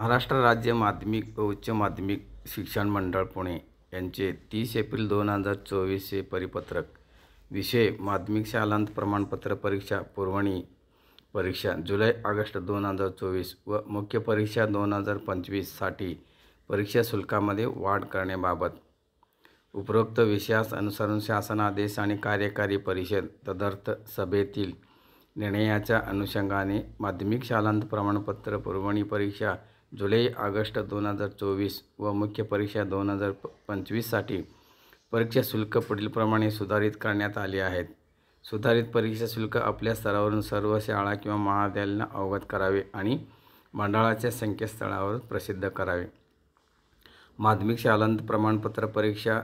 महाराष्ट्र राज्य माध्यमिक व उच्च माध्यमिक शिक्षण मंडळ पुणे यांचे 30 एप्रिल 2024 हे परिपत्रक. विषय माध्यमिक शालांत प्रमाणपत्र परीक्षा पुरवणी परीक्षा जुलै-ऑगस्ट 2024 व मुख्य परीक्षा 2025 साठी परीक्षा शुल्कामध्ये वाढ करण्याबाबत. उपरोक्त विषयास अनुसरून शासन आदेश आणि कार्यकारी परिषद तदर्थ सभेतील निर्णयाच्या अनुषंगाने माध्यमिक शालांत प्रमाणपत्र पुरवणी परीक्षा जुलै-ऑगस्ट 2024 व मुख्य परीक्षा 2025 साठी परीक्षा शुल्क पुढीलप्रमाणे सुधारित करण्यात आले आहेत. सुधारित परीक्षा शुल्क आपल्या स्तरावरून सर्व शाळा किंवा महाविद्यालयांना अवगत करावे आणि मंडळाच्या संकेतस्थळावर प्रसिद्ध करावे. माध्यमिक शालांत प्रमाणपत्र परीक्षा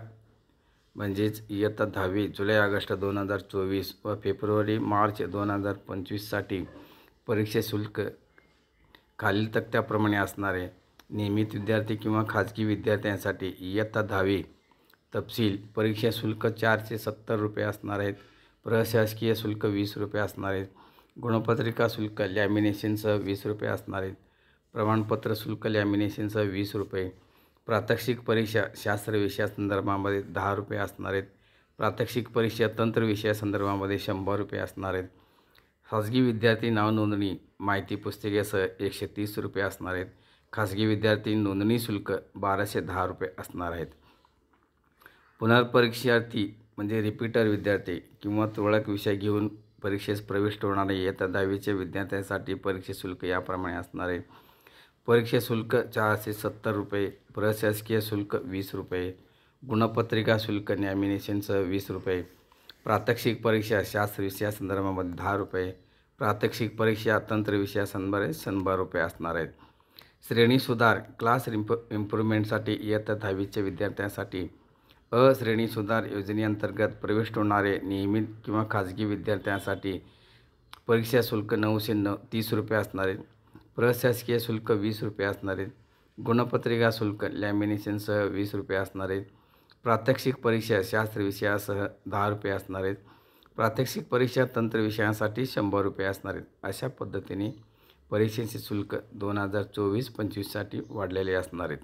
म्हणजेच इयत्ता 10वी जुलै-ऑगस्ट 2024 व फेब्रुवारी-मार्च 2025 साठी परीक्षा शुल्क खालील तक्त्याप्रमाणे असणार आहे. नियमित विद्यार्थी किंवा खाजगी विद्यार्थ्यांसाठी इयत्ता 10वी तपशील परीक्षा शुल्क 470 रुपये असणार आहेत. प्रशासकीय शुल्क 20 रुपये असणार आहेत. गुणपत्रिका शुल्क लॅमिनेशनसह 20 रुपये असणार आहेत. प्रमाणपत्र शुल्क लॅमिनेशनसह 20 रुपये. प्रात्यक्षिक परीक्षा शास्त्र विषयासंदर्भामध्ये 10 रुपये असणार आहेत. प्रात्यक्षिक परीक्षा तंत्र विषयासंदर्भामध्ये 100 रुपये असणार आहेत. खाजगी विद्यार्थी नावनोंदणी माहिती पुस्तिकेसह 130 रुपये असणार आहेत. खाजगी विद्यार्थी नोंदणी शुल्क 1210 रुपये असणार आहेत. पुनर्परीक्षार्थी म्हणजे रिपीटर विद्यार्थी किंवा तुरळक विषय घेऊन परीक्षेस प्रविष्ट होणारे इयत्ता 10वीच्या विद्यार्थ्यांसाठी परीक्षा शुल्क याप्रमाणे असणार आहे. परीक्षा शुल्क 470 रुपये. प्रशासकीय शुल्क 20 रुपये. गुणपत्रिका शुल्क लॅमिनेशनसह 20 रुपये. प्रात्यक्षिक परीक्षा शास्त्र विषयासंदर्भामध्ये 10 रुपये. प्रात्यक्षिक परीक्षा तंत्र विषयासंदर्भात 100 रुपये असणार आहेत. श्रेणी सुधार क्लास इम्प्रूव्हमेंटसाठी इयत्ता 10वीच्या विद्यार्थ्यांसाठी अ श्रेणी सुधार योजनेअंतर्गत प्रविष्ट होणारे नियमित किंवा खाजगी विद्यार्थ्यांसाठी परीक्षा शुल्क 930 रुपये असणार आहे. प्रशासकीय शुल्क 20 रुपये असणार आहेत. गुणपत्रिका शुल्क लॅमिनेशनसह 20 रुपये असणार आहेत. प्रात्यक्षिक परीक्षा शास्त्र विषयासह 10 रुपये असणार आहेत. प्रात्यक्षिक परीक्षा तंत्र विषयांसाठी 100 रुपये असणार आहेत. अशा पद्धतीने परीक्षेचे शुल्क 2024-25 साठी वाढलेले असणार आहेत.